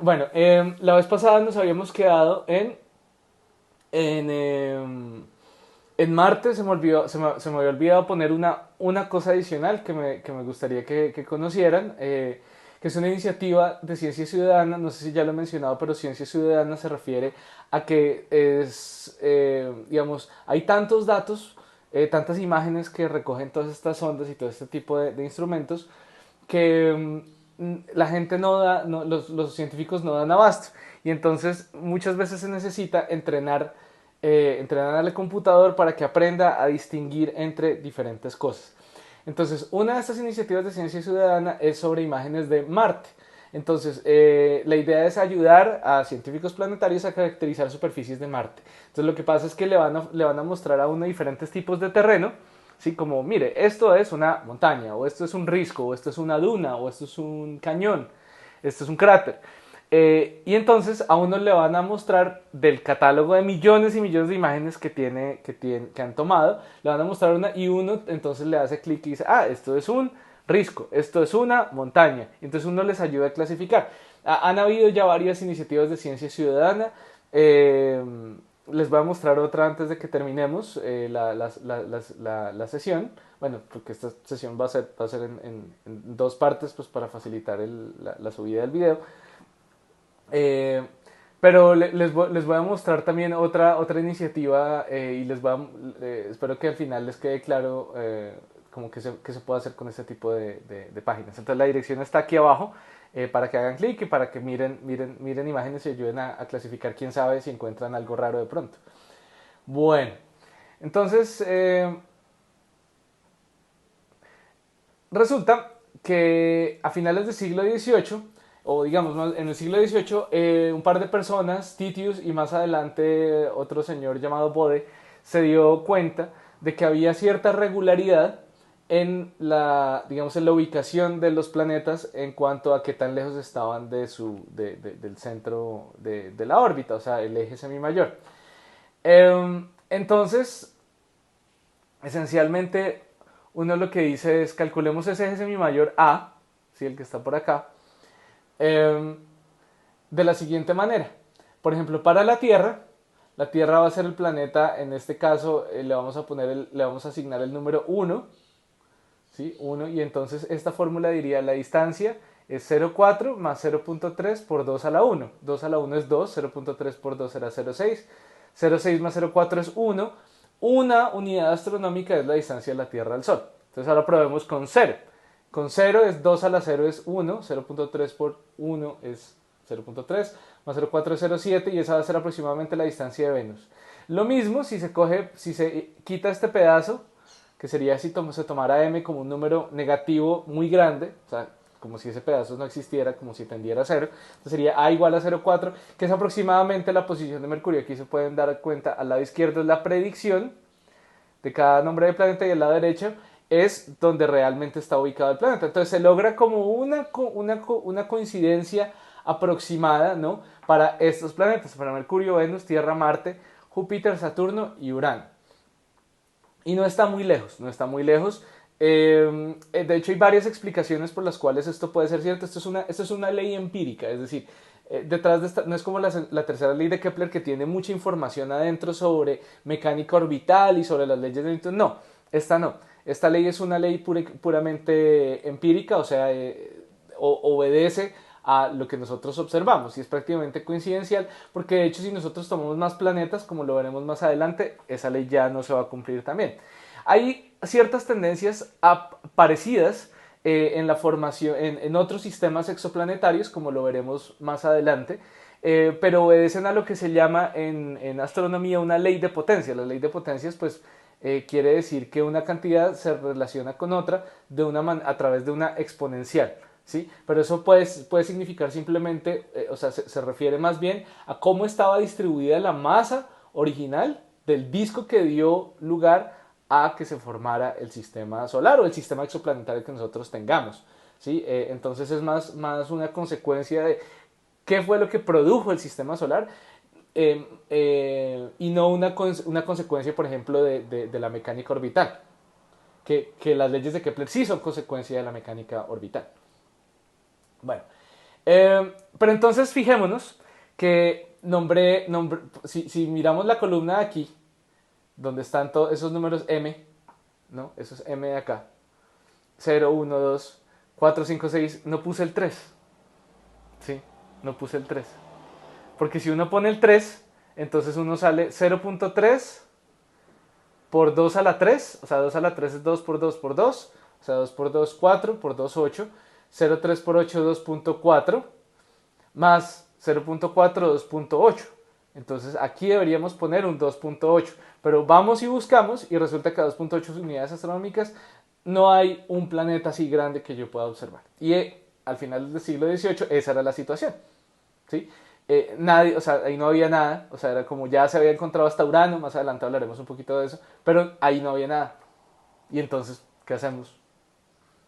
Bueno, la vez pasada nos habíamos quedado en Marte. Se me había olvidado poner una cosa adicional que me gustaría que conocieran, que es una iniciativa de ciencia ciudadana. No sé si ya lo he mencionado, pero ciencia ciudadana se refiere a que digamos, hay tantos datos, tantas imágenes que recogen todas estas ondas y todo este tipo de instrumentos que la gente no da, no, los científicos no dan abasto. Y entonces muchas veces se necesita entrenar al computador para que aprenda a distinguir entre diferentes cosas. Entonces, una de estas iniciativas de ciencia ciudadana es sobre imágenes de Marte. Entonces, la idea es ayudar a científicos planetarios a caracterizar superficies de Marte. Entonces, lo que pasa es que le van a mostrar a uno diferentes tipos de terreno. Sí, como, mire, esto es una montaña, o esto es un risco, o esto es una duna, o esto es un cañón, esto es un cráter. Y entonces a uno le van a mostrar del catálogo de millones y millones de imágenes que han tomado, le van a mostrar una y uno entonces le hace clic y dice, ah, esto es un risco, esto es una montaña. Entonces uno les ayuda a clasificar. Han habido ya varias iniciativas de ciencia ciudadana. Eh, Les voy a mostrar otra antes de que terminemos la sesión. Bueno, porque esta sesión va a ser en dos partes, pues para facilitar la subida del video. Eh, pero les voy a mostrar también otra iniciativa, y espero que al final les quede claro como que se puede hacer con este tipo de páginas. Entonces la dirección está aquí abajo, para que hagan clic y para que miren imágenes y ayuden a clasificar, quién sabe si encuentran algo raro de pronto. Bueno, entonces resulta que a finales del siglo XVIII, o digamos en el siglo XVIII, un par de personas, Titius y más adelante otro señor llamado Bode, se dio cuenta de que había cierta regularidad digamos, en la ubicación de los planetas en cuanto a qué tan lejos estaban del centro de la órbita, o sea, el eje semimayor. Entonces, esencialmente, uno lo que dice es, calculemos ese eje semimayor A, ¿sí? El que está por acá, eh, de la siguiente manera. Por ejemplo, para la Tierra va a ser el planeta. En este caso, le vamos a asignar el número uno, ¿sí? 1, y entonces esta fórmula diría: la distancia es 0,4 más 0,3 por 2 a la 1. 2 a la 1 es 2, 0,3 por 2 será 0,6. 0,6 más 0,4 es 1. Una unidad astronómica es la distancia de la Tierra al Sol. Entonces ahora probemos con 0. Con 0 es 2 a la 0 es 1, 0,3 por 1 es 0,3, más 0,4 es 0,7, y esa va a ser aproximadamente la distancia de Venus. Lo mismo si se quita este pedazo, que sería si se tomara m como un número negativo muy grande, o sea, como si ese pedazo no existiera, como si tendiera a cero. Entonces sería a igual a 0,4, que es aproximadamente la posición de Mercurio. Aquí se pueden dar cuenta, al lado izquierdo es la predicción de cada nombre de planeta, y al lado derecho es donde realmente está ubicado el planeta. Entonces se logra como una coincidencia aproximada, ¿no?, para estos planetas, para Mercurio, Venus, Tierra, Marte, Júpiter, Saturno y Urano. Y no está muy lejos, no está muy lejos. De hecho, hay varias explicaciones por las cuales esto puede ser cierto. Esto es una ley empírica, es decir, detrás de esta, no es como la tercera ley de Kepler, que tiene mucha información adentro sobre mecánica orbital y sobre las leyes de Newton. No, esta no. Esta ley es una ley puramente empírica, o sea, obedece a lo que nosotros observamos, y es prácticamente coincidencial, porque de hecho si nosotros tomamos más planetas, como lo veremos más adelante, esa ley ya no se va a cumplir también. Hay ciertas tendencias parecidas en la formación, en otros sistemas exoplanetarios, como lo veremos más adelante, pero obedecen a lo que se llama en astronomía una ley de potencia. La ley de potencias, pues, quiere decir que una cantidad se relaciona con otra a través de una exponencial. ¿Sí? Pero eso puede significar simplemente, o sea, se refiere más bien a cómo estaba distribuida la masa original del disco que dio lugar a que se formara el sistema solar o el sistema exoplanetario que nosotros tengamos. ¿Sí? Entonces es más una consecuencia de qué fue lo que produjo el sistema solar, y no una consecuencia, por ejemplo, de la mecánica orbital, que las leyes de Kepler sí son consecuencia de la mecánica orbital. Bueno, Pero entonces fijémonos que si miramos la columna de aquí, donde están todos esos números M, ¿no? Esos M de acá, 0, 1, 2, 4, 5, 6, no puse el 3, ¿sí? No puse el 3. Porque si uno pone el 3, entonces uno sale 0.3 por 2 a la 3, o sea, 2 a la 3 es 2 por 2 por 2, o sea, 2 por 2, 4, por 2, 8, 0.3 por 8, 2.4, más 0.4, 2.8. Entonces aquí deberíamos poner un 2.8, pero vamos y buscamos y resulta que a 2.8 unidades astronómicas no hay un planeta así grande que yo pueda observar. Y al final del siglo XVIII esa era la situación, ¿sí? Nadie, o sea, ahí no había nada, o sea, era como ya se había encontrado hasta Urano, más adelante hablaremos un poquito de eso, pero ahí no había nada. Y entonces, ¿qué hacemos?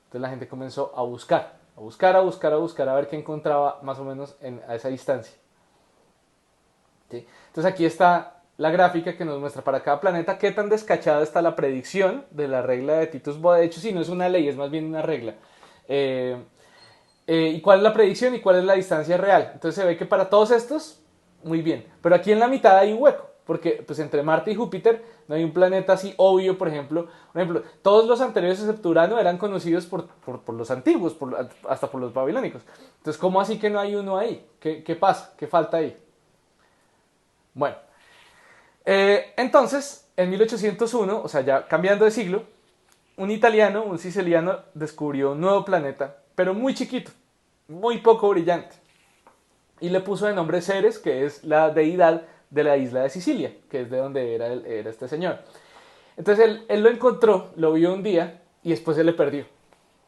Entonces la gente comenzó a buscar, a buscar, a buscar, a buscar, a ver qué encontraba más o menos a esa distancia. ¿Sí? Entonces aquí está la gráfica que nos muestra para cada planeta qué tan descachada está la predicción de la regla de Titus-Boa. De hecho, si no es una ley, es más bien una regla. Eh, y cuál es la predicción y cuál es la distancia real. Entonces se ve que para todos estos, muy bien. Pero aquí en la mitad hay un hueco, porque pues entre Marte y Júpiter no hay un planeta así obvio, por ejemplo. Todos los anteriores excepto Urano eran conocidos por los antiguos, hasta por los babilónicos. Entonces, ¿cómo así que no hay uno ahí? ¿Qué pasa? ¿Qué falta ahí? Bueno, entonces, en 1801, o sea, ya cambiando de siglo, un italiano, un siciliano, descubrió un nuevo planeta, pero muy chiquito, muy poco brillante. Y le puso de nombre Ceres, que es la deidad de la isla de Sicilia, que es de donde era este señor. Entonces él lo encontró, lo vio un día y después se le perdió.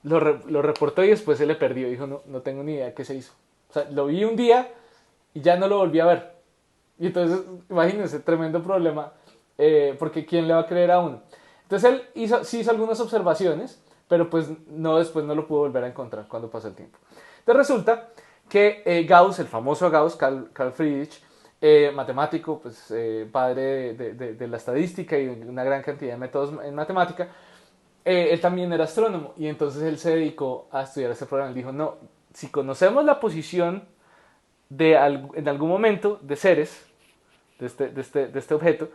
Lo reportó y después se le perdió. Dijo, no tengo ni idea qué se hizo. O sea, lo vi un día y ya no lo volví a ver. Y entonces, imagínense, tremendo problema, porque ¿quién le va a creer a uno? Entonces él sí hizo algunas observaciones, pero pues no, después no lo pudo volver a encontrar cuando pasó el tiempo. Entonces resulta que Gauss, el famoso Gauss, Carl Friedrich, matemático, pues padre de la estadística y de una gran cantidad de métodos en matemática, él también era astrónomo y entonces él se dedicó a estudiar este problema. Él dijo, no, si conocemos la posición en algún momento de Ceres, de este objeto,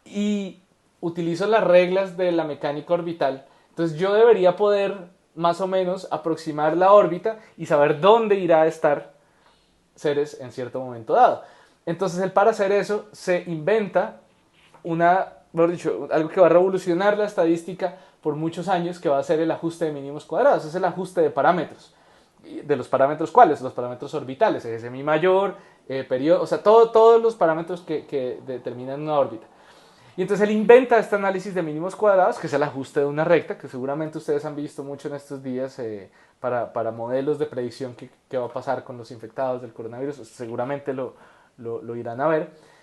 y utilizo las reglas de la mecánica orbital, entonces yo debería poder más o menos aproximar la órbita y saber dónde irá a estar Ceres en cierto momento dado. Entonces él para hacer eso se inventa mejor dicho, algo que va a revolucionar la estadística por muchos años, que va a ser el ajuste de mínimos cuadrados, es el ajuste de parámetros. ¿De los parámetros cuáles? Los parámetros orbitales, ese mi mayor, periodo, o sea, todos los parámetros que determinan una órbita. Y entonces él inventa este análisis de mínimos cuadrados, que es el ajuste de una recta, que seguramente ustedes han visto mucho en estos días para modelos de predicción que va a pasar con los infectados del coronavirus, seguramente lo irán a ver.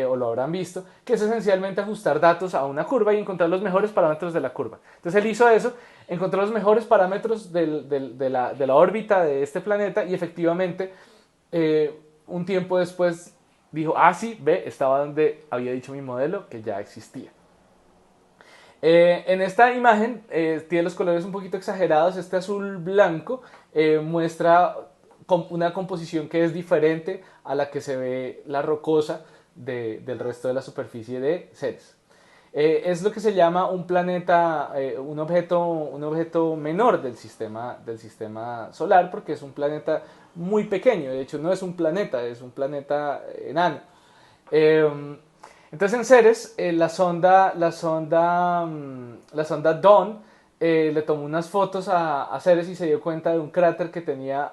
O lo habrán visto, que es esencialmente ajustar datos a una curva y encontrar los mejores parámetros de la curva. Entonces él hizo eso, encontró los mejores parámetros de la órbita de este planeta y efectivamente un tiempo después dijo, sí, estaba donde había dicho mi modelo, que ya existía. En esta imagen tiene los colores un poquito exagerados. Este azul blanco muestra una composición que es diferente a la que se ve la rocosa del resto de la superficie de Ceres. Es lo que se llama un planeta, un objeto menor del sistema solar, porque es un planeta muy pequeño. De hecho, no es un planeta enano. Entonces en Ceres, la sonda Dawn le tomó unas fotos a Ceres y se dio cuenta de un cráter que tenía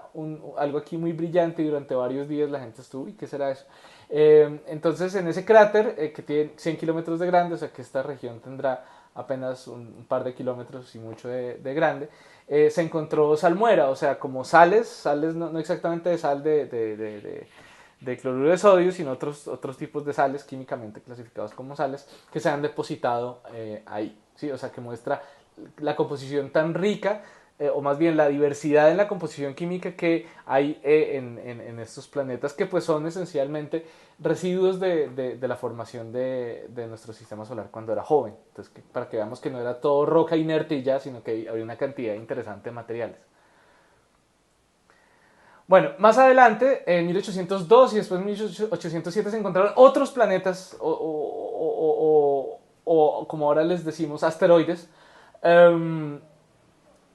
algo aquí muy brillante y durante varios días la gente estuvo, ¿y qué será eso? Entonces en ese cráter, que tiene 100 kilómetros de grande, o sea que esta región tendrá apenas un par de kilómetros y mucho de grande, se encontró salmuera, o sea, como sales no exactamente de sal de cloruro de sodio, sino otros tipos de sales químicamente clasificados como sales que se han depositado ahí, ¿sí? O sea, que muestra la composición tan rica, o más bien la diversidad en la composición química que hay en estos planetas, que pues son esencialmente residuos de la formación de nuestro sistema solar cuando era joven. Entonces, para que veamos que no era todo roca inerte y ya, sino que había una cantidad interesante de materiales. Bueno, más adelante, en 1802 y después en 1807 se encontraron otros planetas, o como ahora les decimos, asteroides, em,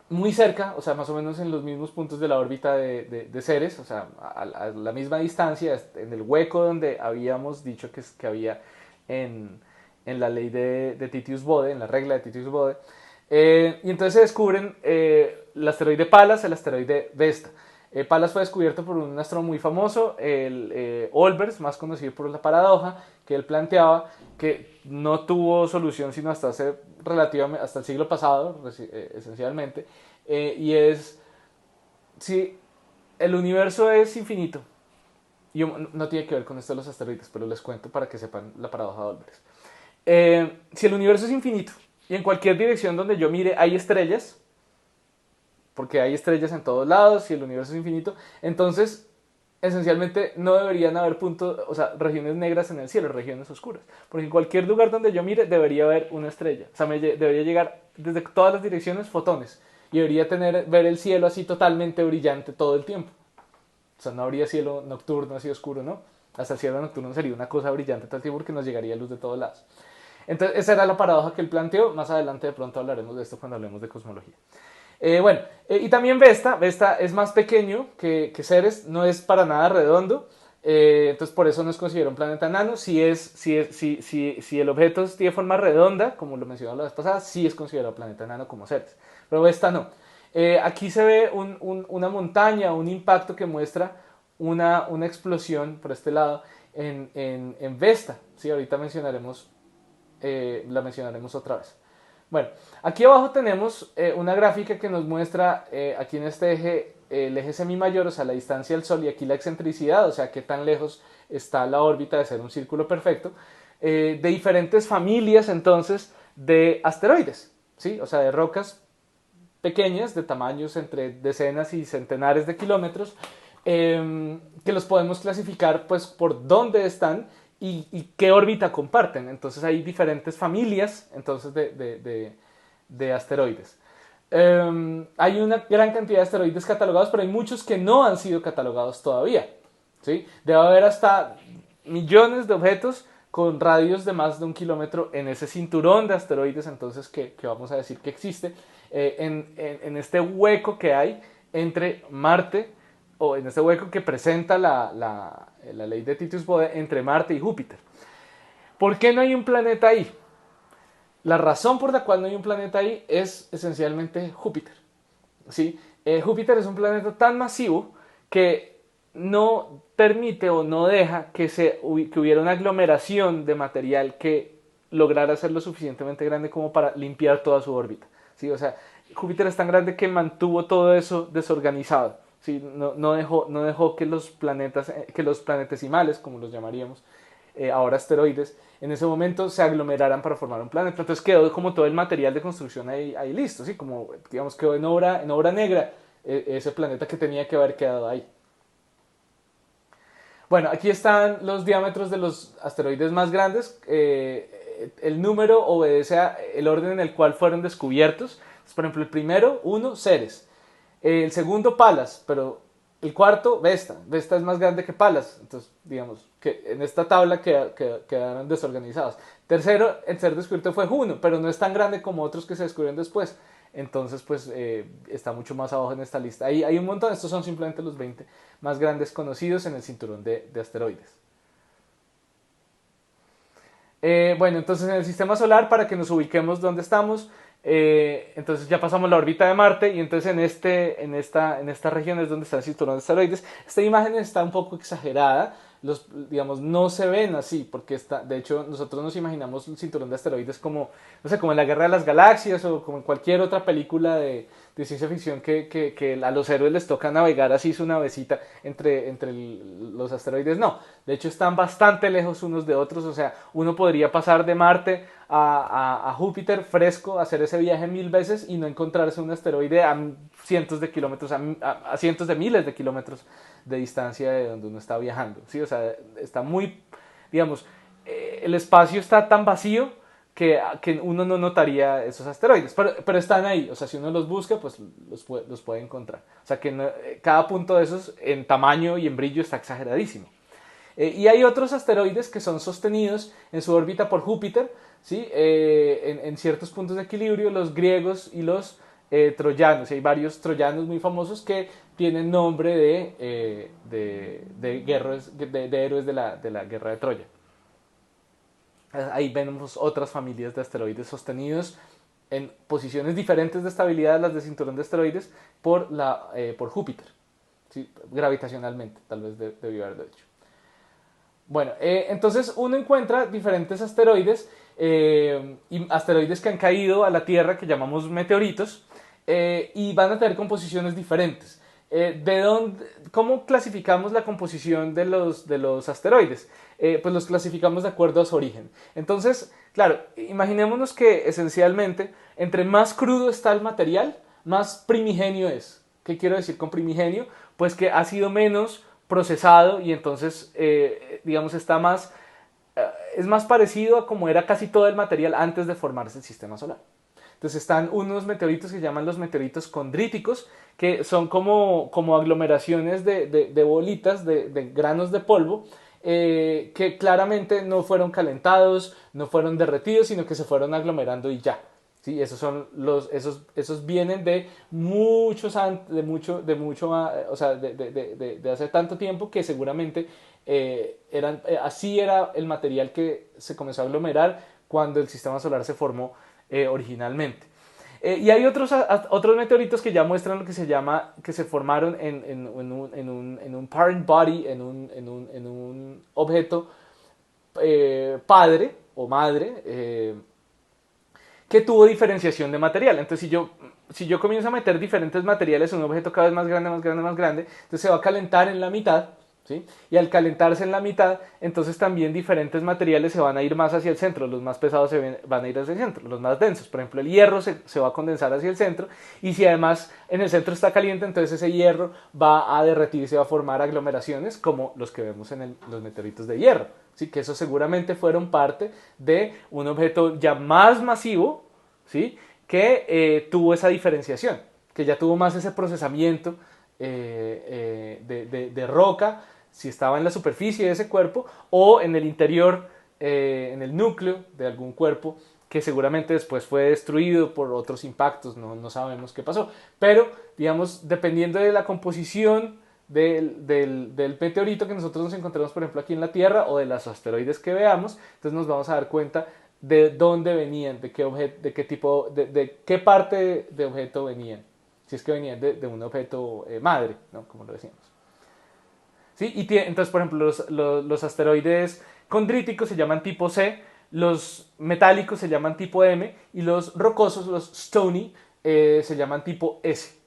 muy cerca, o sea, más o menos en los mismos puntos de la órbita de Ceres, o sea, a la misma distancia, en el hueco donde habíamos dicho que había en, en la ley de Titius-Bode, en la regla de Titius-Bode. Y entonces se descubren el asteroide Pallas, el asteroide Vesta. Pallas fue descubierto por un astrónomo muy famoso, el Olbers, más conocido por la paradoja que él planteaba, que no tuvo solución sino hasta hace relativamente, hasta el siglo pasado, esencialmente, y es si el universo es infinito, y no tiene que ver con esto de los asteroides, pero les cuento para que sepan la paradoja de Olbers. Si el universo es infinito y en cualquier dirección donde yo mire hay estrellas, porque hay estrellas en todos lados y el universo es infinito, entonces esencialmente no deberían haber puntos, o sea, regiones negras en el cielo, regiones oscuras, porque en cualquier lugar donde yo mire debería haber una estrella, o sea, debería llegar desde todas las direcciones fotones y debería ver el cielo así totalmente brillante todo el tiempo. O sea, no habría cielo nocturno así oscuro, ¿no? Hasta el cielo nocturno sería una cosa brillante todo el tiempo porque nos llegaría luz de todos lados. Entonces, esa era la paradoja que él planteó. Más adelante de pronto hablaremos de esto cuando hablemos de cosmología. Bueno, y también Vesta es más pequeño que Ceres, no es para nada redondo, entonces por eso no es considerado un planeta enano. Si el objeto tiene forma redonda, como lo mencionaba la vez pasada, sí es considerado planeta enano como Ceres, pero Vesta no. Aquí se ve una montaña, un impacto que muestra una explosión por este lado en Vesta. ¿Sí? Ahorita la mencionaremos otra vez. Bueno, aquí abajo tenemos una gráfica que nos muestra aquí en este eje, el eje semimayor, o sea, la distancia del Sol, y aquí la excentricidad, o sea, qué tan lejos está la órbita de ser un círculo perfecto, de diferentes familias entonces de asteroides, ¿sí? O sea, de rocas pequeñas, de tamaños entre decenas y centenares de kilómetros, que los podemos clasificar pues por dónde están y qué órbita comparten. Entonces hay diferentes familias entonces de asteroides. Hay una gran cantidad de asteroides catalogados, pero hay muchos que no han sido catalogados todavía. ¿Sí? Debe haber hasta millones de objetos con radios de más de 1 kilómetro en ese cinturón de asteroides entonces que vamos a decir que existe en este hueco que hay entre Marte, o en este hueco que presenta la ley de Titius-Bode entre Marte y Júpiter. ¿Por qué no hay un planeta ahí? La razón por la cual no hay un planeta ahí es esencialmente Júpiter. ¿Sí? Júpiter es un planeta tan masivo que no permite o no deja que hubiera una aglomeración de material que lograra ser lo suficientemente grande como para limpiar toda su órbita. ¿Sí? O sea, Júpiter es tan grande que mantuvo todo eso desorganizado. ¿Sí? No dejó que los planetas, que los planetesimales, como los llamaríamos, ahora asteroides, en ese momento se aglomeraran para formar un planeta. Entonces quedó como todo el material de construcción ahí listo, ¿sí? Como digamos quedó en obra negra ese planeta que tenía que haber quedado ahí. Bueno, aquí están los diámetros de los asteroides más grandes. El número obedece al orden en el cual fueron descubiertos. Entonces, por ejemplo, el primero, 1, Ceres. El segundo, Pallas, pero el cuarto, Vesta. Vesta es más grande que Pallas. Entonces, digamos que en esta tabla quedaron desorganizados. Tercero, el ser descubierto fue Juno, pero no es tan grande como otros que se descubrieron después. Entonces, pues está mucho más abajo en esta lista. Hay un montón, estos son simplemente los 20 más grandes conocidos en el cinturón de asteroides. Bueno, entonces en el sistema solar, para que nos ubiquemos donde estamos, entonces ya pasamos la órbita de Marte y entonces en esta región es donde está el cinturón de asteroides. Esta imagen está un poco exagerada, digamos, no se ven así, porque de hecho nosotros nos imaginamos el cinturón de asteroides como, no sé, como en la Guerra de las Galaxias o como en cualquier otra película de ciencia ficción que a los héroes les toca navegar así su navecita entre los asteroides. No, de hecho están bastante lejos unos de otros, o sea, uno podría pasar de Marte a Júpiter fresco, hacer ese viaje 1000 veces y no encontrarse un asteroide a cientos de kilómetros, a cientos de miles de kilómetros de distancia de donde uno está viajando, ¿sí? O sea, está muy, digamos, el espacio está tan vacío que uno no notaría esos asteroides, pero están ahí, o sea, si uno los busca, pues los puede encontrar. O sea, que cada punto de esos en tamaño y en brillo está exageradísimo. Y hay otros asteroides que son sostenidos en su órbita por Júpiter, ¿sí? En ciertos puntos de equilibrio, los griegos y los troyanos. Y hay varios troyanos muy famosos que tienen nombre de héroes de la guerra de Troya. Ahí vemos otras familias de asteroides sostenidos en posiciones diferentes de estabilidad a las de cinturón de asteroides por Júpiter, ¿sí? Gravitacionalmente, tal vez debió haberlo hecho. Bueno, entonces uno encuentra diferentes asteroides y asteroides que han caído a la Tierra que llamamos meteoritos y van a tener composiciones diferentes. ¿Cómo clasificamos la composición de los asteroides? Pues los clasificamos de acuerdo a su origen. Entonces, claro, imaginémonos que esencialmente entre más crudo está el material, más primigenio es. ¿Qué quiero decir con primigenio? Pues que ha sido menos procesado y entonces, digamos, es más parecido a como era casi todo el material antes de formarse el sistema solar. Entonces están unos meteoritos que se llaman los meteoritos condríticos, que son como aglomeraciones de bolitas, de granos de polvo, que claramente no fueron calentados, no fueron derretidos, sino que se fueron aglomerando y ya. ¿Sí? Esos vienen de o sea, de hace tanto tiempo que seguramente así era el material que se comenzó a aglomerar cuando el sistema solar se formó originalmente. Y hay otros meteoritos que ya muestran lo que que se formaron en un parent body, en un objeto padre o madre, que tuvo diferenciación de material. Entonces, si yo comienzo a meter diferentes materiales en un objeto cada vez más grande, más grande, más grande, entonces se va a calentar en la mitad, ¿sí? Y al calentarse en la mitad, entonces también diferentes materiales se van a ir más hacia el centro, los más pesados van a ir hacia el centro, los más densos. Por ejemplo, el hierro se va a condensar hacia el centro, y si además en el centro está caliente, entonces ese hierro va a derretirse y va a formar aglomeraciones como los que vemos en los meteoritos de hierro. ¿Sí? Que eso seguramente fueron parte de un objeto ya más masivo, ¿sí? Que tuvo esa diferenciación, que ya tuvo más ese procesamiento de roca, si estaba en la superficie de ese cuerpo o en el interior, en el núcleo de algún cuerpo, que seguramente después fue destruido por otros impactos, no sabemos qué pasó. Pero, digamos, dependiendo de la composición del meteorito que nosotros nos encontramos, por ejemplo, aquí en la Tierra, o de los asteroides que veamos, entonces nos vamos a dar cuenta de dónde venían, de qué tipo, de qué parte de objeto venían, si es que venían de un objeto madre, ¿no? Como lo decíamos. ¿Sí? Entonces, por ejemplo, los asteroides condríticos se llaman tipo C, los metálicos se llaman tipo M, y los rocosos, los stony, se llaman tipo S.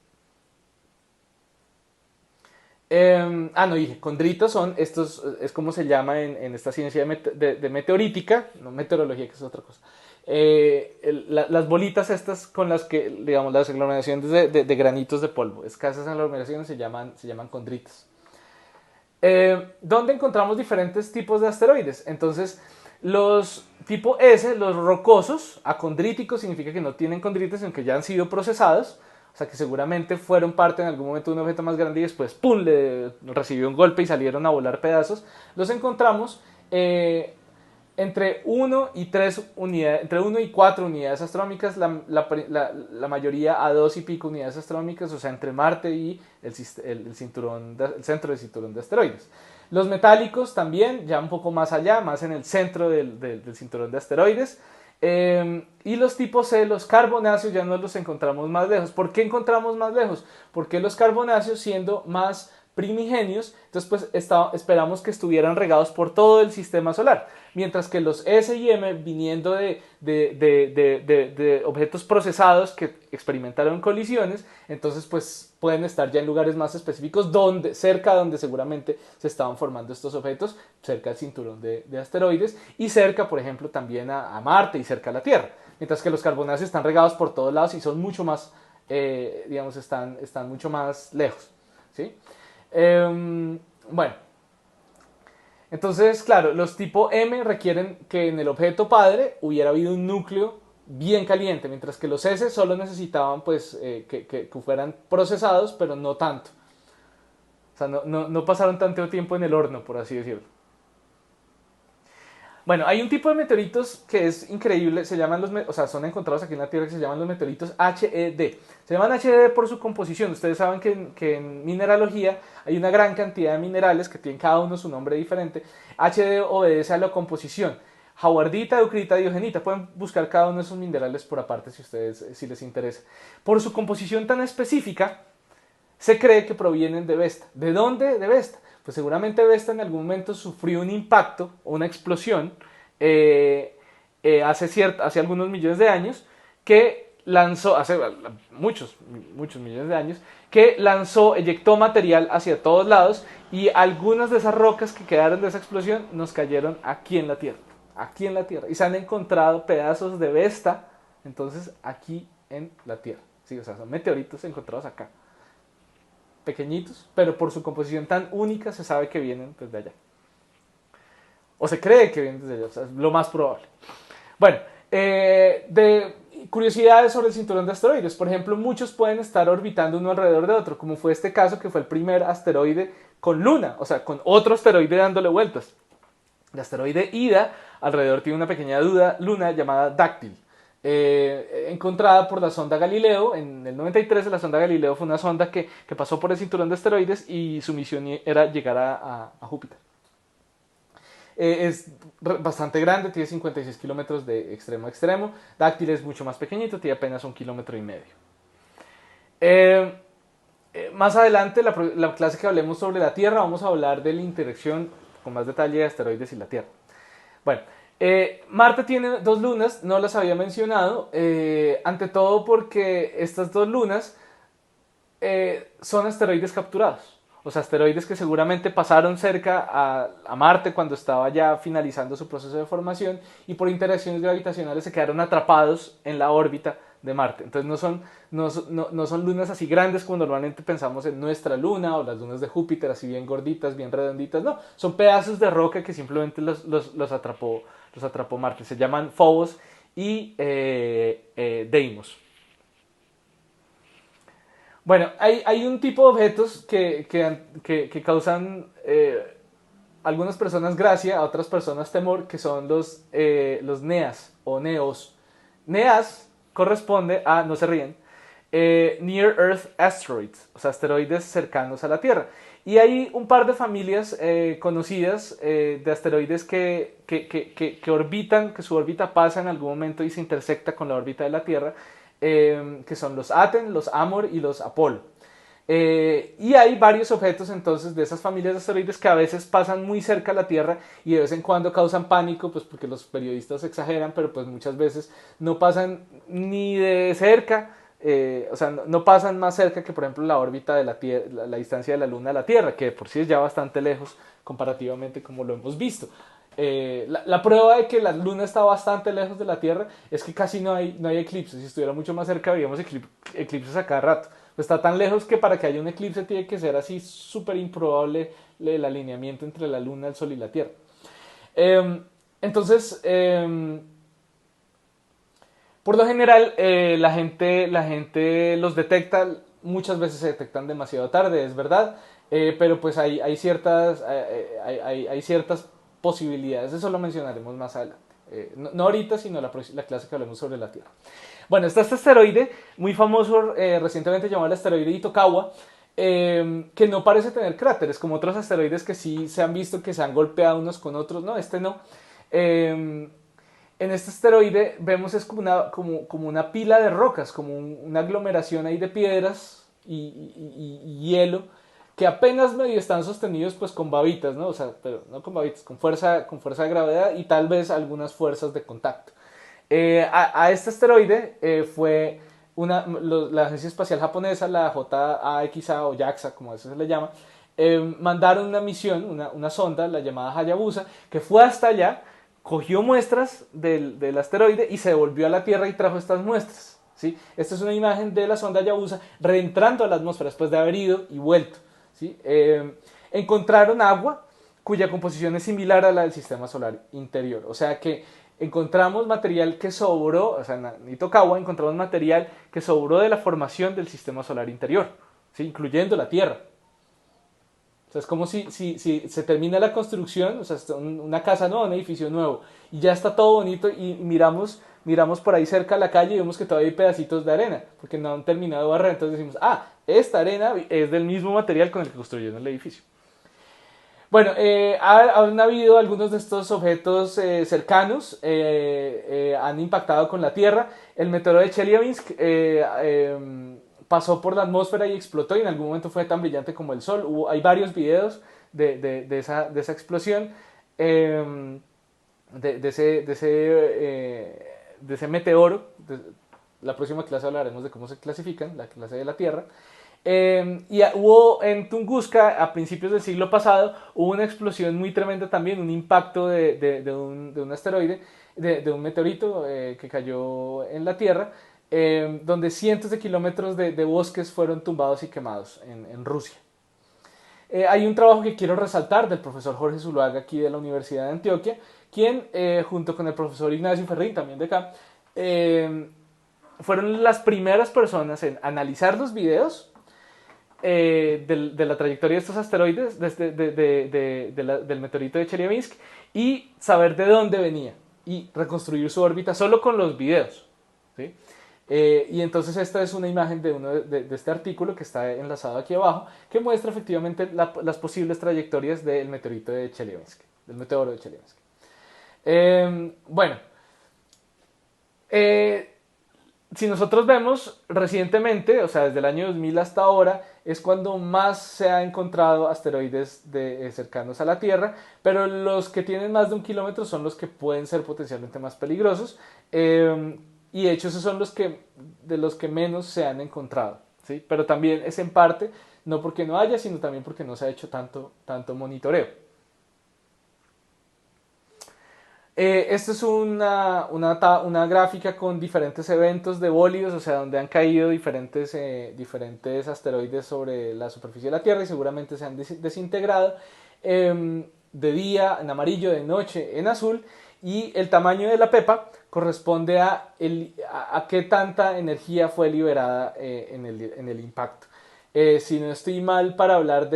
No dije, condritos son estos, es como se llama en esta ciencia de meteorítica, no meteorología, que es otra cosa. Las bolitas estas con las que, digamos, las aglomeraciones de granitos de polvo, escasas aglomeraciones se llaman condritos. ¿Dónde encontramos diferentes tipos de asteroides? Entonces, los tipo S, los rocosos, acondríticos, significa que no tienen condritos, sino que ya han sido procesados. O sea, que seguramente fueron parte en algún momento de un objeto más grande y después, ¡pum!, le recibió un golpe y salieron a volar pedazos. Los encontramos entre 1 y 3 unidades, entre 1 y 4 unidades astronómicas, la mayoría a 2 y pico unidades astronómicas, o sea, entre Marte y el centro del cinturón de asteroides. Los metálicos también, ya un poco más allá, más en el centro del cinturón de asteroides. Y los tipos C, los carbonáceos, ya no los encontramos más lejos. ¿Por qué encontramos más lejos? Porque los carbonáceos, siendo más primigenios, entonces pues esperamos que estuvieran regados por todo el sistema solar, mientras que los S y M, viniendo de objetos procesados que experimentaron colisiones, entonces pues pueden estar ya en lugares más específicos, cerca donde seguramente se estaban formando estos objetos, cerca del cinturón de asteroides, y cerca, por ejemplo, también a Marte y cerca a la Tierra, mientras que los carbonáceos están regados por todos lados y son mucho más, digamos, están mucho más lejos, ¿sí? Bueno, Entonces, claro, los tipo M requieren que en el objeto padre hubiera habido un núcleo bien caliente, mientras que los S solo necesitaban pues que fueran procesados, pero no tanto. O sea, no pasaron tanto tiempo en el horno, por así decirlo. Bueno, hay un tipo de meteoritos que es increíble, se llaman o sea, son encontrados aquí en la Tierra que se llaman los meteoritos HED. Se llaman HED por su composición. Ustedes saben que en mineralogía hay una gran cantidad de minerales que tienen cada uno su nombre diferente. HED obedece a la composición. Jaguardita, eucrita, diogenita. Pueden buscar cada uno de esos minerales por aparte si les interesa. Por su composición tan específica, se cree que provienen de Vesta. ¿De dónde? De Vesta. Pues seguramente Vesta en algún momento sufrió un impacto o una explosión hace algunos millones de años que lanzó, hace muchos millones de años, que lanzó, eyectó material hacia todos lados y algunas de esas rocas que quedaron de esa explosión nos cayeron aquí en la Tierra. Aquí en la Tierra. Y se han encontrado pedazos de Vesta, entonces aquí en la Tierra. Sí, o sea, son meteoritos encontrados acá. Pequeñitos, pero por su composición tan única se sabe que vienen desde allá. O se cree que vienen desde allá, o sea, es lo más probable. Bueno, de curiosidades sobre el cinturón de asteroides. Por ejemplo, muchos pueden estar orbitando uno alrededor de otro, como fue este caso que fue el primer asteroide con luna, o sea, con otro asteroide dándole vueltas. El asteroide Ida alrededor tiene una pequeña luna llamada Dáctil. Encontrada por la sonda Galileo en el 93. La sonda Galileo fue una sonda que pasó por el cinturón de asteroides y su misión era llegar a Júpiter. Es bastante grande, tiene 56 kilómetros de extremo a extremo. Dáctil es mucho más pequeñito, tiene apenas 1,5 kilómetros. Más adelante, la clase que hablemos sobre la Tierra, vamos a hablar de la interacción con más detalle de asteroides y la Tierra. Bueno, Marte tiene 2 lunas, no las había mencionado, ante todo porque estas 2 lunas son asteroides capturados. O sea, asteroides que seguramente pasaron cerca a Marte cuando estaba ya finalizando su proceso de formación y por interacciones gravitacionales se quedaron atrapados en la órbita de Marte. Entonces no son lunas así grandes como normalmente pensamos en nuestra luna o las lunas de Júpiter, así bien gorditas, bien redonditas. No, son pedazos de roca que simplemente los atrapó Marte. Se llaman Phobos y Deimos. Bueno, hay un tipo de objetos que causan algunas personas gracia, a otras personas temor, que son los NEAs o NEOs. NEAs corresponde a, no se ríen, Near Earth Asteroids, o sea, asteroides cercanos a la Tierra. Y hay un par de familias conocidas de asteroides que orbitan, que su órbita pasa en algún momento y se intersecta con la órbita de la Tierra, que son los Aten, los Amor y los Apolo. Y hay varios objetos entonces de esas familias de asteroides que a veces pasan muy cerca a la Tierra y de vez en cuando causan pánico, pues porque los periodistas exageran, pero pues muchas veces no pasan ni de cerca, o sea, no pasan más cerca que por ejemplo la órbita de la Tierra, la distancia de la Luna a la Tierra, que por sí es ya bastante lejos comparativamente como lo hemos visto. La prueba de que la Luna está bastante lejos de la Tierra es que casi no hay eclipses. Si estuviera mucho más cerca veríamos eclipses a cada rato. Pues está tan lejos que para que haya un eclipse tiene que ser así súper improbable el alineamiento entre la Luna, el Sol y la Tierra. Entonces, por lo general, la gente los detecta, muchas veces se detectan demasiado tarde, es verdad, pero pues hay ciertas posibilidades, eso lo mencionaremos más adelante. No ahorita, sino la clase que hablemos sobre la Tierra. Bueno, está este asteroide muy famoso, recientemente llamado el asteroide Itokawa, que no parece tener cráteres, como otros asteroides que sí se han visto que se han golpeado unos con otros, no, este no. En este asteroide vemos es como una pila de rocas, como una aglomeración ahí de piedras y hielo, que apenas medio están sostenidos pues con babitas, ¿no? O sea, pero no con babitas, con fuerza de gravedad y tal vez algunas fuerzas de contacto. A este asteroide fue la Agencia Espacial Japonesa, la JAXA o JAXA, como a veces se le llama, mandaron una misión, una sonda, la llamada Hayabusa, que fue hasta allá, cogió muestras del asteroide y se devolvió a la Tierra y trajo estas muestras. ¿Sí? Esta es una imagen de la sonda Hayabusa reentrando a la atmósfera después de haber ido y vuelto. ¿Sí? Encontraron agua, cuya composición es similar a la del sistema solar interior. O sea que encontramos material que sobró, o sea, en Itokawa encontramos material que sobró de la formación del sistema solar interior, ¿sí? Incluyendo la Tierra. O sea, es como si se termina la construcción, o sea, una casa nueva, un edificio nuevo, y ya está todo bonito y miramos por ahí cerca a la calle y vemos que todavía hay pedacitos de arena, porque no han terminado de barrer. Entonces decimos, esta arena es del mismo material con el que construyeron el edificio. Bueno, han habido algunos de estos objetos cercanos, han impactado con la Tierra. El meteoro de Chelyabinsk pasó por la atmósfera y explotó, y en algún momento fue tan brillante como el Sol. Hay varios videos de esa explosión, de ese meteoro. La próxima clase hablaremos de cómo se clasifican, la clase de la Tierra. Y hubo en Tunguska a principios del siglo pasado, hubo una explosión muy tremenda también, un impacto de un asteroide, de un meteorito que cayó en la Tierra, donde cientos de kilómetros de bosques fueron tumbados y quemados en Rusia. Hay un trabajo que quiero resaltar del profesor Jorge Zuluaga aquí de la Universidad de Antioquia, quien junto con el profesor Ignacio Ferrín, también de acá, fueron las primeras personas en analizar los videos de la trayectoria de estos asteroides, del meteorito de Chelyabinsk, y saber de dónde venía y reconstruir su órbita solo con los videos, ¿sí? Y entonces esta es una imagen de este artículo que está enlazado aquí abajo, que muestra efectivamente las posibles trayectorias del meteorito de Chelyabinsk, del meteoro de Chelyabinsk. Bueno, si nosotros vemos recientemente, o sea, desde el año 2000 hasta ahora, es cuando más se ha encontrado asteroides cercanos a la Tierra, pero los que tienen más de 1 kilómetro son los que pueden ser potencialmente más peligrosos, y de hecho esos son de los que menos se han encontrado, ¿sí? Pero también es en parte, no porque no haya, sino también porque no se ha hecho tanto monitoreo. Esta es una gráfica con diferentes eventos de bólidos, o sea, donde han caído diferentes asteroides sobre la superficie de la Tierra y seguramente se han desintegrado, de día en amarillo, de noche en azul, y el tamaño de la pepa corresponde a qué tanta energía fue liberada en el impacto. Si no estoy mal, para hablar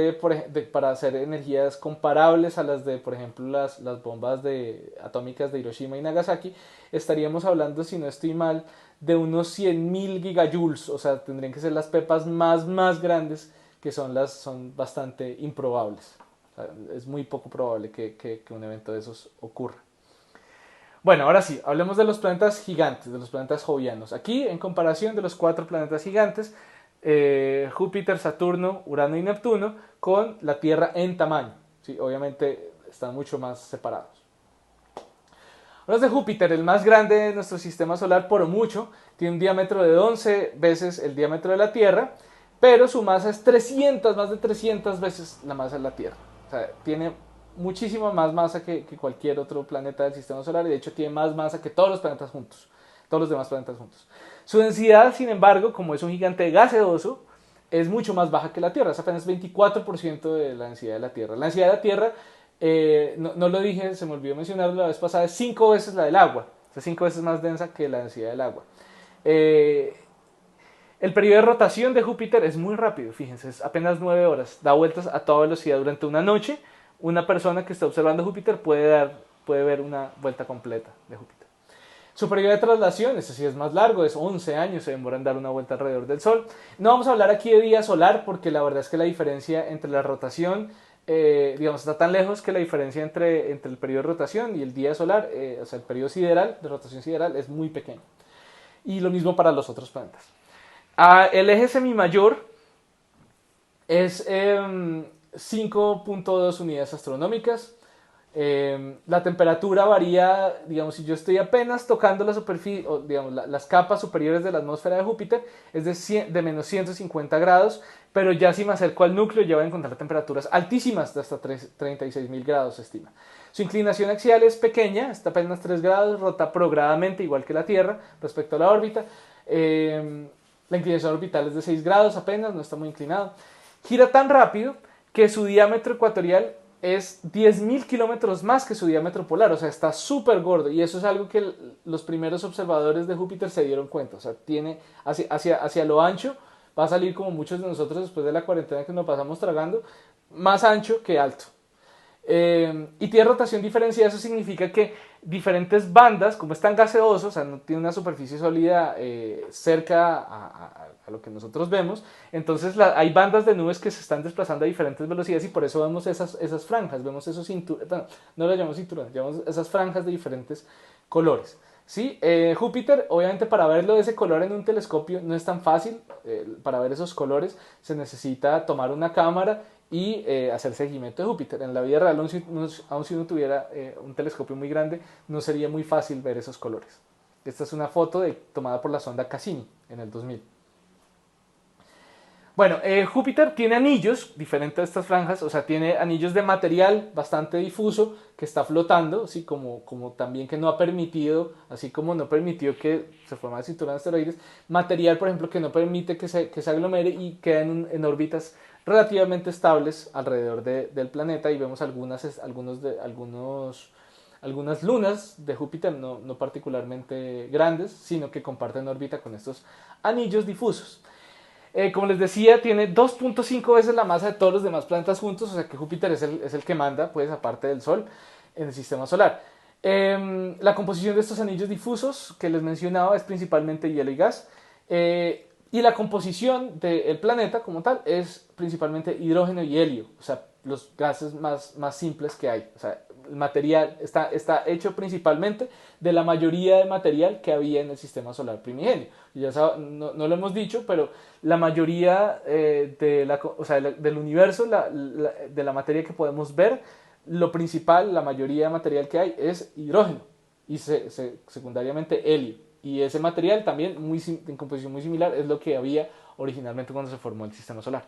para hacer energías comparables a las de, por ejemplo, las bombas atómicas de Hiroshima y Nagasaki, estaríamos hablando, si no estoy mal, de unos 100.000 gigajoules, o sea, tendrían que ser las pepas más grandes, que son bastante improbables. O sea, es muy poco probable que un evento de esos ocurra. Bueno, ahora sí, hablemos de los planetas gigantes, de los planetas jovianos. Aquí, en comparación de los 4 planetas gigantes, Júpiter, Saturno, Urano y Neptuno, con la Tierra en tamaño. ¿Sí? Obviamente están mucho más separados. Hablamos de Júpiter, el más grande de nuestro sistema solar por mucho, tiene un diámetro de 11 veces el diámetro de la Tierra, pero su masa es más de 300 veces la masa de la Tierra. O sea, tiene muchísima más masa que cualquier otro planeta del sistema solar, y de hecho tiene más masa que todos los planetas juntos, todos los demás planetas juntos. Su densidad, sin embargo, como es un gigante gaseoso, es mucho más baja que la Tierra, es apenas 24% de la densidad de la Tierra. La densidad de la Tierra, no lo dije, se me olvidó mencionarlo la vez pasada, es 5 veces la del agua, o sea, 5 veces más densa que la densidad del agua. El periodo de rotación de Júpiter es muy rápido, fíjense, es apenas 9 horas, da vueltas a toda velocidad durante una noche. Una persona que está observando Júpiter puede ver una vuelta completa de Júpiter. Su periodo de traslación, este sí es más largo, es 11 años, se demora en dar una vuelta alrededor del Sol. No vamos a hablar aquí de día solar, porque la verdad es que la diferencia entre la rotación, está tan lejos que la diferencia entre el periodo de rotación y el día solar, o sea, el periodo sideral, de rotación sideral, es muy pequeño. Y lo mismo para los otros planetas. El eje semimayor es 5.2 unidades astronómicas. La temperatura varía, digamos, si yo estoy apenas tocando la superficie, o digamos, las capas superiores de la atmósfera de Júpiter, es de menos 150 grados, pero ya si me acerco al núcleo ya voy a encontrar temperaturas altísimas de hasta 36.000 grados, se estima. Su inclinación axial es pequeña, está apenas 3 grados, rota progradamente igual que la Tierra respecto a la órbita. La inclinación orbital es de 6 grados apenas, no está muy inclinado. Gira tan rápido que su diámetro ecuatorial es 10.000 kilómetros más que su diámetro polar, o sea, está súper gordo, y eso es algo que los primeros observadores de Júpiter se dieron cuenta, o sea, tiene hacia lo ancho, va a salir como muchos de nosotros después de la cuarentena que nos pasamos tragando, más ancho que alto. Y tiene rotación diferenciada, eso significa que diferentes bandas, como es tan gaseoso, o sea, no tiene una superficie sólida cerca a lo que nosotros vemos, entonces hay bandas de nubes que se están desplazando a diferentes velocidades y por eso vemos esas franjas, vemos esos cinturones, bueno, no las llamamos cinturones, llamamos esas franjas de diferentes colores. ¿Sí? Júpiter, obviamente para verlo de ese color en un telescopio no es tan fácil, para ver esos colores se necesita tomar una cámara y hacer seguimiento de Júpiter. En la vida real, aun si uno tuviera un telescopio muy grande, no sería muy fácil ver esos colores. Esta es una foto tomada por la sonda Cassini en el 2000. Bueno, Júpiter tiene anillos, diferentes a estas franjas, o sea, tiene anillos de material bastante difuso que está flotando, así como también que no ha permitido, así como no permitió que se formara el cinturón de asteroides, material, por ejemplo, que no permite que se aglomere y queda en órbitas relativamente estables alrededor del planeta, y vemos algunas lunas de Júpiter, no particularmente grandes, sino que comparten órbita con estos anillos difusos. Como les decía, tiene 2.5 veces la masa de todos los demás planetas juntos, o sea que Júpiter es el que manda, pues, aparte del Sol, en el sistema solar. La composición de estos anillos difusos que les mencionaba es principalmente hielo y gas. Y la composición del planeta como tal es principalmente hidrógeno y helio, o sea, los gases más simples que hay. O sea, el material está hecho principalmente de la mayoría de material que había en el sistema solar primigenio. Ya no lo hemos dicho, pero la mayoría del universo, de la materia que podemos ver, lo principal, la mayoría de material que hay es hidrógeno y secundariamente helio. Y ese material también, en composición muy similar, es lo que había originalmente cuando se formó el sistema solar.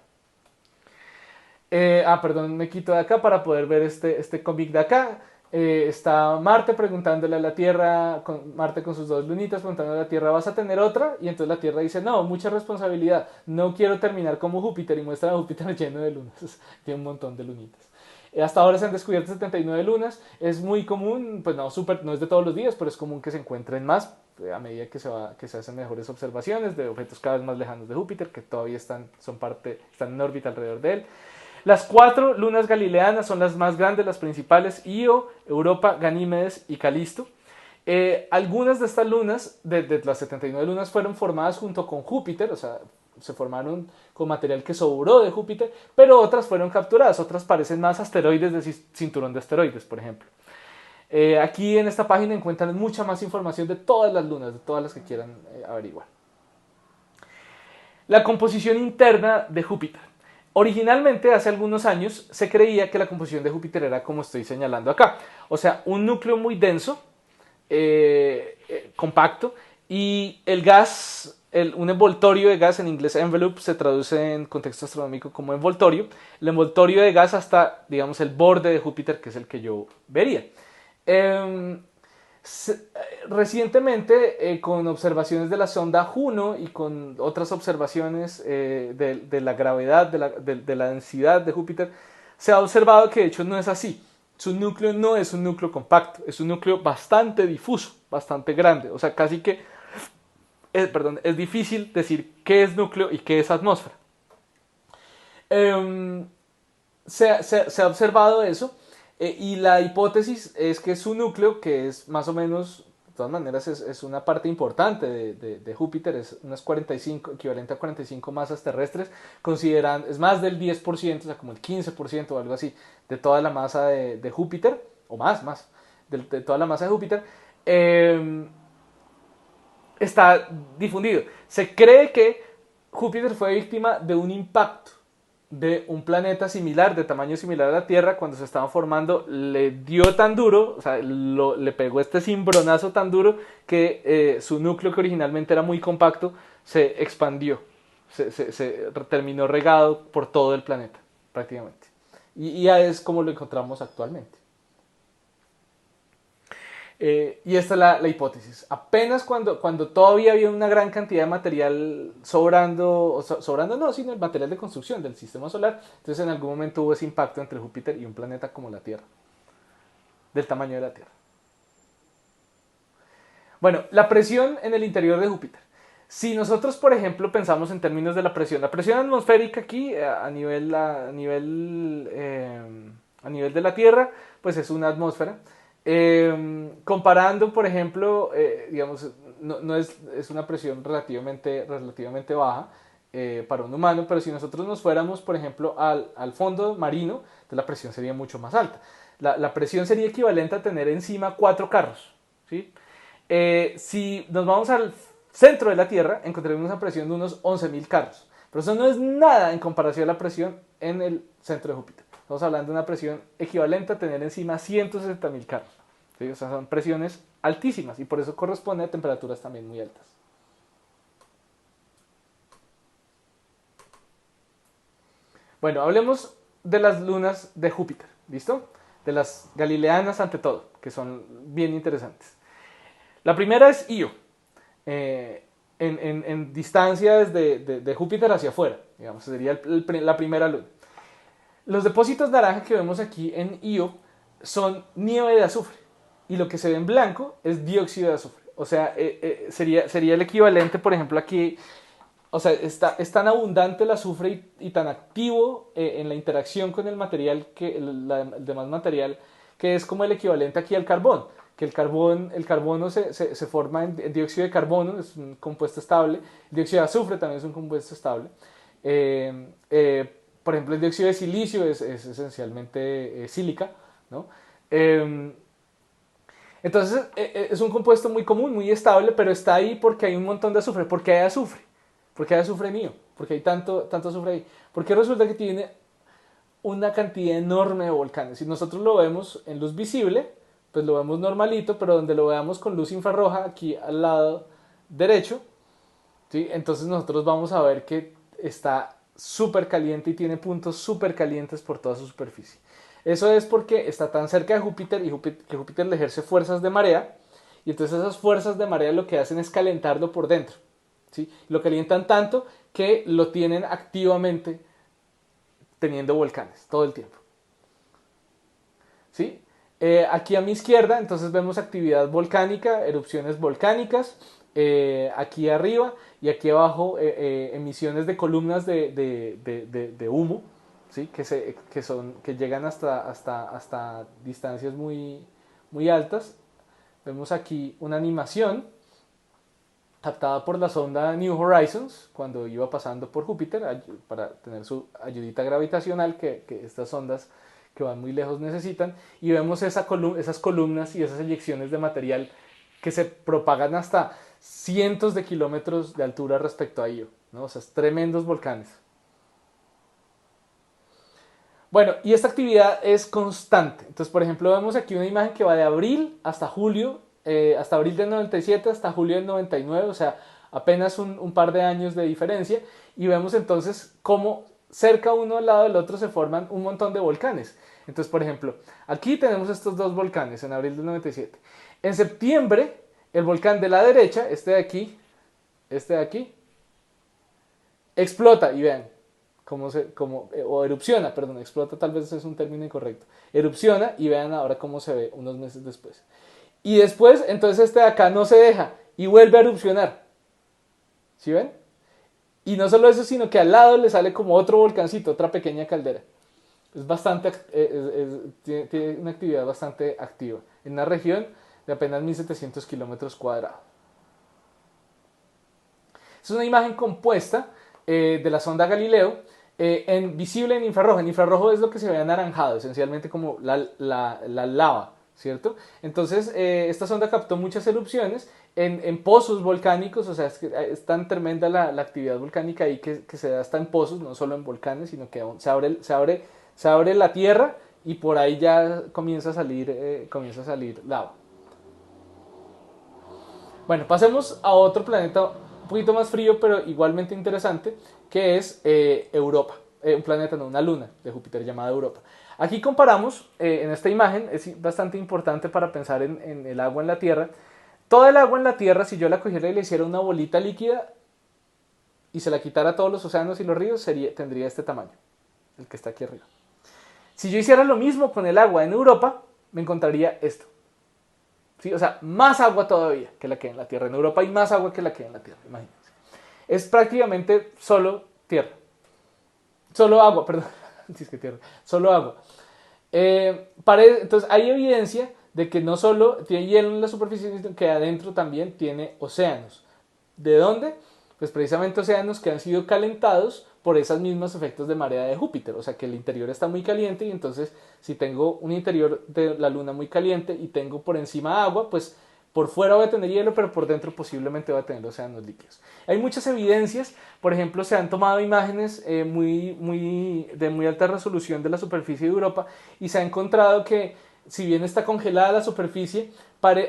Perdón, me quito de acá para poder ver este cómic de acá. Está Marte preguntándole a la Tierra, Marte con sus 2 lunitas preguntándole a la Tierra, ¿vas a tener otra? Y entonces la Tierra dice, no, mucha responsabilidad, no quiero terminar como Júpiter, y muestra a Júpiter lleno de lunas, tiene un montón de lunitas. Hasta ahora se han descubierto 79 lunas, es muy común, pues no es de todos los días, pero es común que se encuentren más a medida que se hacen mejores observaciones de objetos cada vez más lejanos de Júpiter, que todavía están en órbita alrededor de él. Las 4 lunas galileanas son las más grandes, las principales: Io, Europa, Ganímedes y Calisto. Algunas de estas lunas, de las 79 lunas, fueron formadas junto con Júpiter, o sea, se formaron con material que sobró de Júpiter, pero otras fueron capturadas, otras parecen más asteroides de cinturón de asteroides, por ejemplo. Aquí en esta página encuentran mucha más información de todas las lunas, de todas las que quieran averiguar. La composición interna de Júpiter. Originalmente, hace algunos años, se creía que la composición de Júpiter era como estoy señalando acá. O sea, un núcleo muy denso, compacto, y el gas, un envoltorio de gas, en inglés envelope, se traduce en contexto astronómico como envoltorio. El envoltorio de gas hasta, digamos, el borde de Júpiter, que es el que yo vería. Recientemente, con observaciones de la sonda Juno y con otras observaciones de la gravedad, de la densidad de Júpiter, se ha observado que de hecho no es así. Su núcleo no es un núcleo compacto, es un núcleo bastante difuso, bastante grande. O sea, casi que es difícil decir qué es núcleo y qué es atmósfera. Se ha observado eso. Y la hipótesis es que su núcleo, que es más o menos, de todas maneras, es una parte importante de Júpiter, es unas 45, equivalente a 45 masas terrestres, es más del 10%, o sea, como el 15% o algo así, de toda la masa de Júpiter, o más, de toda la masa de Júpiter, está difundido. Se cree que Júpiter fue víctima de un impacto de un planeta similar, de tamaño similar a la Tierra, cuando se estaba formando, le dio tan duro, o sea, le pegó este cimbronazo tan duro que su núcleo, que originalmente era muy compacto, se expandió, se terminó regado por todo el planeta, prácticamente. Y ya es como lo encontramos actualmente. Y esta es la hipótesis. Apenas cuando todavía había una gran cantidad de material sobrando, sobrando no, sino el material de construcción del sistema solar, entonces en algún momento hubo ese impacto entre Júpiter y un planeta como la Tierra, del tamaño de la Tierra. Bueno, la presión en el interior de Júpiter. Si nosotros, por ejemplo, pensamos en términos de la presión atmosférica aquí a nivel de la Tierra, pues es una atmósfera. Comparando, por ejemplo, digamos, no es una presión relativamente baja para un humano, pero si nosotros nos fuéramos, por ejemplo, al fondo marino, entonces la presión sería mucho más alta. La presión sería equivalente a tener encima 4 carros, ¿sí? Si nos vamos al centro de la Tierra, encontraremos una presión de unos 11.000 carros. Pero eso no es nada en comparación a la presión en el centro de Júpiter. Estamos hablando de una presión equivalente a tener encima 160.000 carros. ¿Sí? O sea, son presiones altísimas y por eso corresponde a temperaturas también muy altas. Bueno, hablemos de las lunas de Júpiter, ¿listo? De las galileanas ante todo, que son bien interesantes. La primera es Io, en distancia de Júpiter hacia afuera, digamos, sería la primera luna. Los depósitos naranja que vemos aquí en Io son nieve de azufre y lo que se ve en blanco es dióxido de azufre. O sea, sería el equivalente, por ejemplo, aquí, o sea, es tan abundante el azufre y tan activo en la interacción con el material, el demás material, que es como el equivalente aquí al carbón. Que el carbono se forma en dióxido de carbono, es un compuesto estable. El dióxido de azufre también es un compuesto estable. Por ejemplo, el dióxido de silicio es esencialmente sílica, ¿no? Entonces, es un compuesto muy común, muy estable, pero está ahí porque hay un montón de azufre. ¿Por qué hay azufre? ¿Por qué hay azufre mío? ¿Por qué hay tanto azufre ahí? Porque resulta que tiene una cantidad enorme de volcanes. Si nosotros lo vemos en luz visible, pues lo vemos normalito, pero donde lo veamos con luz infrarroja, aquí al lado derecho, ¿sí? Entonces nosotros vamos a ver que está súper caliente y tiene puntos súper calientes por toda su superficie. Eso es porque está tan cerca de Júpiter y que Júpiter le ejerce fuerzas de marea, y entonces esas fuerzas de marea lo que hacen es calentarlo por dentro, ¿sí? Lo calientan tanto que lo tienen activamente teniendo volcanes todo el tiempo, ¿sí? Aquí a mi izquierda entonces vemos actividad volcánica, erupciones volcánicas, aquí arriba y aquí abajo emisiones de columnas de humo, ¿sí? que llegan hasta distancias muy altas. Vemos aquí una animación captada por la sonda New Horizons cuando iba pasando por Júpiter para tener su ayudita gravitacional que estas sondas que van muy lejos necesitan, y vemos esas columnas y esas eyecciones de material que se propagan hasta cientos de kilómetros de altura respecto a ello, ¿no? O sea, tremendos volcanes. Bueno, y esta actividad es constante. Entonces, por ejemplo, vemos aquí una imagen que va de abril hasta julio, hasta abril del 97 hasta julio del 99, o sea, apenas un par de años de diferencia, y vemos entonces cómo cerca uno al lado del otro se forman un montón de volcanes. Entonces, por ejemplo, aquí tenemos estos dos volcanes en abril del 97. En septiembre, el volcán de la derecha, este de aquí, explota y vean, o erupciona, perdón, explota tal vez es un término incorrecto. Erupciona y vean ahora cómo se ve unos meses después. Y después, entonces este de acá no se deja y vuelve a erupcionar. ¿Sí ven? Y no solo eso, sino que al lado le sale como otro volcancito, otra pequeña caldera. Es bastante, tiene una actividad bastante activa en una región de apenas 1.700 kilómetros cuadrados. Es una imagen compuesta de la sonda Galileo, visible en infrarrojo. En infrarrojo es lo que se ve anaranjado, esencialmente como la lava, ¿cierto? Entonces, esta sonda captó muchas erupciones en pozos volcánicos, o sea, es tan tremenda la actividad volcánica ahí que se da hasta en pozos, no solo en volcanes, sino que se abre la tierra y por ahí ya comienza a salir lava. Bueno, pasemos a otro planeta un poquito más frío, pero igualmente interesante, que es Europa. Un planeta, no, una luna de Júpiter llamada Europa. Aquí comparamos, en esta imagen, es bastante importante para pensar en el agua en la Tierra. Toda el agua en la Tierra, si yo la cogiera y le hiciera una bolita líquida y se la quitara a todos los océanos y los ríos, tendría este tamaño, el que está aquí arriba. Si yo hiciera lo mismo con el agua en Europa, me encontraría esto. ¿Sí? O sea, más agua todavía que la que hay en la Tierra. En Europa hay más agua que la que hay en la Tierra, imagínense. Es prácticamente solo tierra. Solo agua, perdón. Sí, es que tierra. Solo agua. Entonces hay evidencia de que no solo tiene hielo en la superficie, sino que adentro también tiene océanos. ¿De dónde? Pues precisamente océanos que han sido calentados por esos mismos efectos de marea de Júpiter. O sea que el interior está muy caliente y entonces si tengo un interior de la luna muy caliente y tengo por encima agua, pues por fuera voy a tener hielo, pero por dentro posiblemente voy a tener océanos líquidos. Hay muchas evidencias, por ejemplo, se han tomado imágenes de muy alta resolución de la superficie de Europa y se ha encontrado que si bien está congelada la superficie,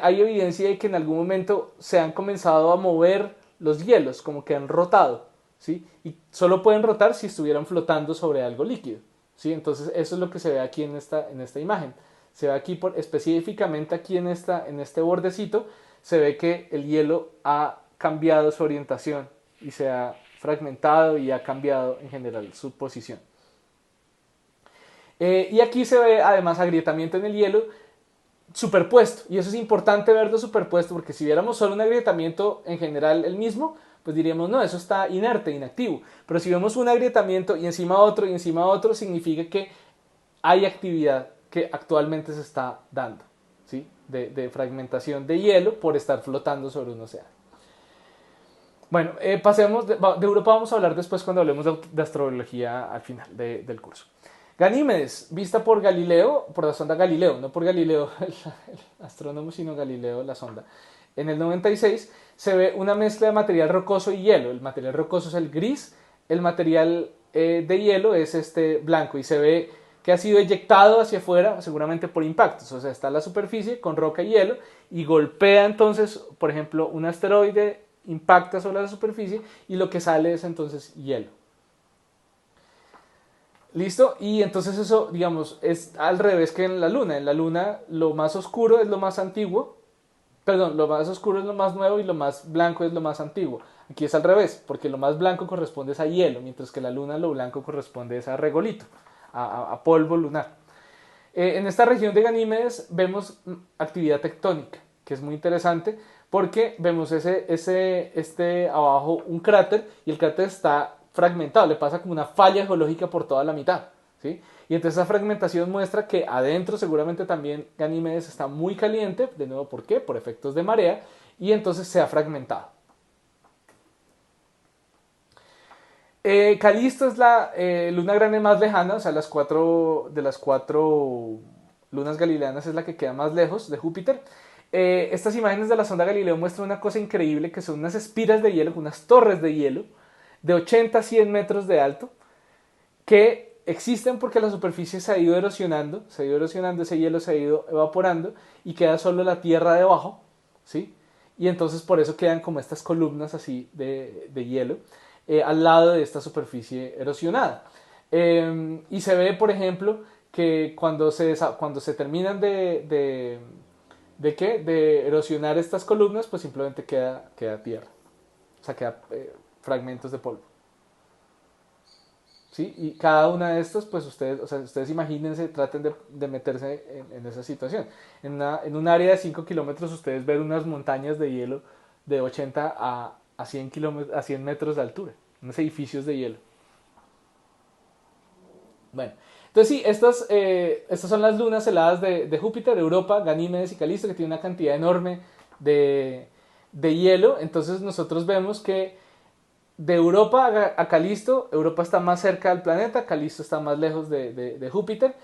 hay evidencia de que en algún momento se han comenzado a mover los hielos, como que han rotado, ¿sí? Y solo pueden rotar si estuvieran flotando sobre algo líquido, ¿sí? Entonces eso es lo que se ve aquí en esta imagen. Se ve aquí, específicamente aquí en este bordecito, se ve que el hielo ha cambiado su orientación y se ha fragmentado y ha cambiado en general su posición. Y aquí se ve además agrietamiento en el hielo superpuesto, y eso es importante verlo superpuesto, porque si viéramos solo un agrietamiento en general el mismo, pues diríamos, no, eso está inerte, inactivo. Pero si vemos un agrietamiento y encima otro y encima otro, significa que hay actividad que actualmente se está dando, ¿sí? de fragmentación de hielo por estar flotando sobre un océano. Bueno, pasemos, de Europa vamos a hablar después cuando hablemos de astrología al final del curso. Ganímedes, vista por Galileo, por la sonda Galileo, no por Galileo el astrónomo, sino Galileo la sonda. En el 96 se ve una mezcla de material rocoso y hielo. El material rocoso es el gris, el material de hielo es este blanco y se ve que ha sido eyectado hacia afuera, seguramente por impactos. O sea, está la superficie con roca y hielo y golpea entonces, por ejemplo, un asteroide, impacta sobre la superficie y lo que sale es entonces hielo. ¿Listo? Y entonces eso, digamos, es al revés que en la Luna. En la Luna lo más oscuro es lo más antiguo, perdón, lo más oscuro es lo más nuevo y lo más blanco es lo más antiguo. Aquí es al revés, porque lo más blanco corresponde a hielo, mientras que en la Luna lo blanco corresponde a regolito, a polvo lunar. En esta región de Ganímedes vemos actividad tectónica, que es muy interesante, porque vemos abajo un cráter y el cráter está fragmentado, le pasa como una falla geológica por toda la mitad, ¿sí? Y entonces esa fragmentación muestra que adentro seguramente también Ganímedes está muy caliente, de nuevo, ¿por qué? Por efectos de marea, y entonces se ha fragmentado. Calisto es la luna grande más lejana, o sea, de las cuatro lunas galileanas es la que queda más lejos de Júpiter. Estas imágenes de la sonda Galileo muestran una cosa increíble, que son unas espiras de hielo, unas torres de hielo, de 80 a 100 metros de alto, que existen porque la superficie se ha ido erosionando, ese hielo se ha ido evaporando y queda solo la tierra debajo, ¿sí? Y entonces por eso quedan como estas columnas así de hielo al lado de esta superficie erosionada. Y se ve, por ejemplo, que cuando se terminan de erosionar estas columnas, pues simplemente queda tierra, o sea, queda fragmentos de polvo. ¿Sí? Y cada una de estas, pues ustedes imagínense, traten de meterse en esa situación. En un área de 5 kilómetros ustedes ven unas montañas de hielo de 80 a 100 metros de altura, unos edificios de hielo. Bueno, entonces sí, estas son las lunas heladas de Júpiter, Europa, Ganímedes y Calisto, que tienen una cantidad enorme de hielo. Entonces nosotros vemos que de Europa a Calisto, Europa está más cerca del planeta, Calisto está más lejos de Júpiter.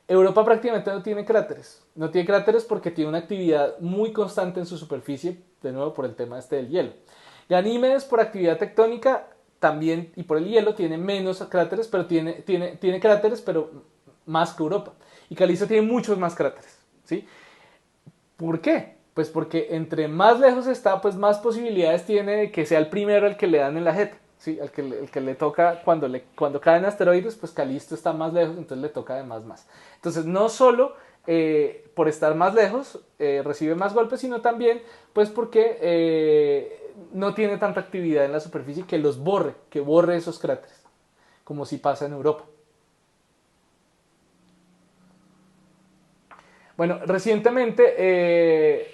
Europa prácticamente no tiene cráteres. No tiene cráteres porque tiene una actividad muy constante en su superficie, de nuevo por el tema del hielo. Ganímedes, por actividad tectónica también y por el hielo, tiene menos cráteres, pero tiene cráteres, pero más que Europa. Y Calisto tiene muchos más cráteres, ¿sí? ¿Por qué? Pues porque entre más lejos está, pues más posibilidades tiene de que sea el primero al que le dan en la jeta, ¿sí? El que le toca, cuando caen asteroides, pues Calisto está más lejos, entonces le toca además más. Entonces, no solo por estar más lejos recibe más golpes, sino también pues porque no tiene tanta actividad en la superficie que borre esos cráteres, como si pasa en Europa. Bueno, recientemente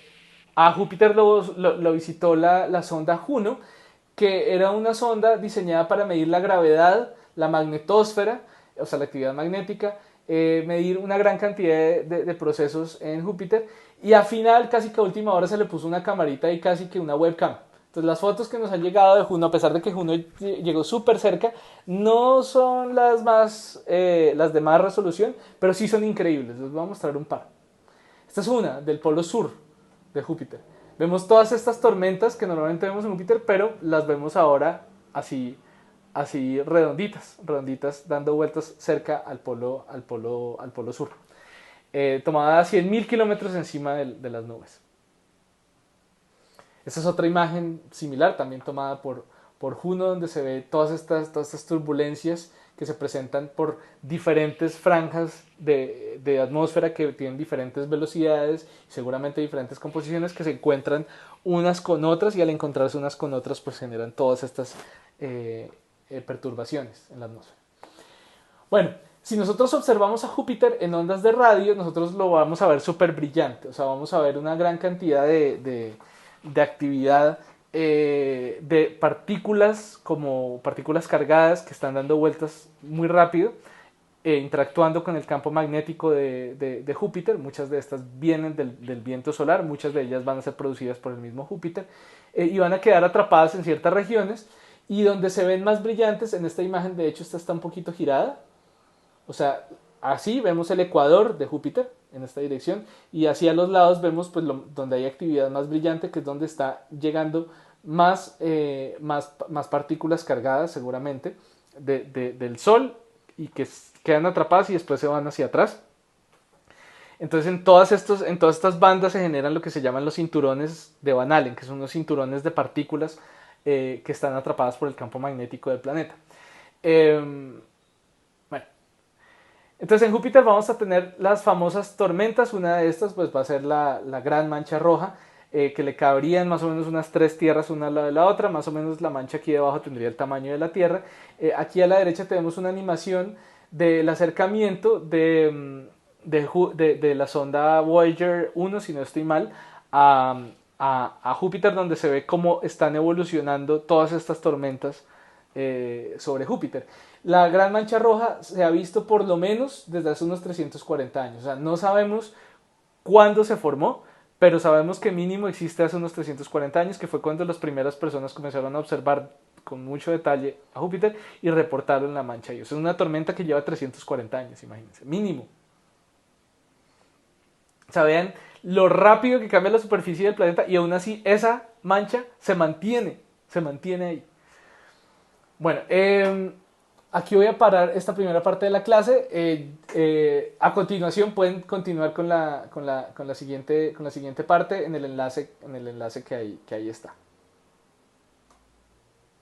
a Júpiter lo visitó la sonda Juno, que era una sonda diseñada para medir la gravedad, la magnetosfera, o sea, la actividad magnética, medir una gran cantidad de procesos en Júpiter. Y al final, casi que a última hora, se le puso una camarita y casi que una webcam. Entonces, las fotos que nos han llegado de Juno, a pesar de que Juno llegó súper cerca, no son las de más resolución, pero sí son increíbles. Les voy a mostrar un par. Esta es una del polo sur de Júpiter. Vemos todas estas tormentas que normalmente vemos en Júpiter, pero las vemos ahora así redonditas, redonditas, dando vueltas cerca al polo sur. Tomada a 100.000 kilómetros encima de las nubes. Esta es otra imagen similar, también tomada por Juno, donde se ve todas estas turbulencias que se presentan por diferentes franjas de atmósfera que tienen diferentes velocidades, seguramente diferentes composiciones que se encuentran unas con otras, y al encontrarse unas con otras pues generan todas estas perturbaciones en la atmósfera. Bueno, si nosotros observamos a Júpiter en ondas de radio, nosotros lo vamos a ver súper brillante, o sea, vamos a ver una gran cantidad de actividad de partículas, como partículas cargadas que están dando vueltas muy rápido, interactuando con el campo magnético de Júpiter. Muchas de estas vienen del viento solar, muchas de ellas van a ser producidas por el mismo Júpiter, y van a quedar atrapadas en ciertas regiones, y donde se ven más brillantes, en esta imagen de hecho esta está un poquito girada, o sea, así vemos el ecuador de Júpiter en esta dirección, y así a los lados vemos pues donde hay actividad más brillante, que es donde está llegando más partículas cargadas seguramente del Sol, y que quedan atrapadas y después se van hacia atrás. Entonces en todas estas bandas se generan lo que se llaman los cinturones de Van Allen, que son los cinturones de partículas que están atrapadas por el campo magnético del planeta. Bueno, entonces en Júpiter vamos a tener las famosas tormentas. Una de estas pues va a ser la gran mancha roja, que le cabrían más o menos unas 3 tierras una al lado de la otra. Más o menos la mancha aquí debajo tendría el tamaño de la Tierra. Aquí a la derecha tenemos una animación del acercamiento de la sonda Voyager 1, si no estoy mal, a Júpiter, donde se ve cómo están evolucionando todas estas tormentas sobre Júpiter. La gran mancha roja se ha visto por lo menos desde hace unos 340 años. O sea, no sabemos cuándo se formó, pero sabemos que mínimo existe hace unos 340 años, que fue cuando las primeras personas comenzaron a observar con mucho detalle a Júpiter y reportaron la mancha. Y eso es una tormenta que lleva 340 años, imagínense, mínimo. O sea, vean lo rápido que cambia la superficie del planeta, y aún así esa mancha se mantiene ahí. Bueno, aquí voy a parar esta primera parte de la clase. A continuación pueden continuar con la siguiente parte en el enlace que ahí está.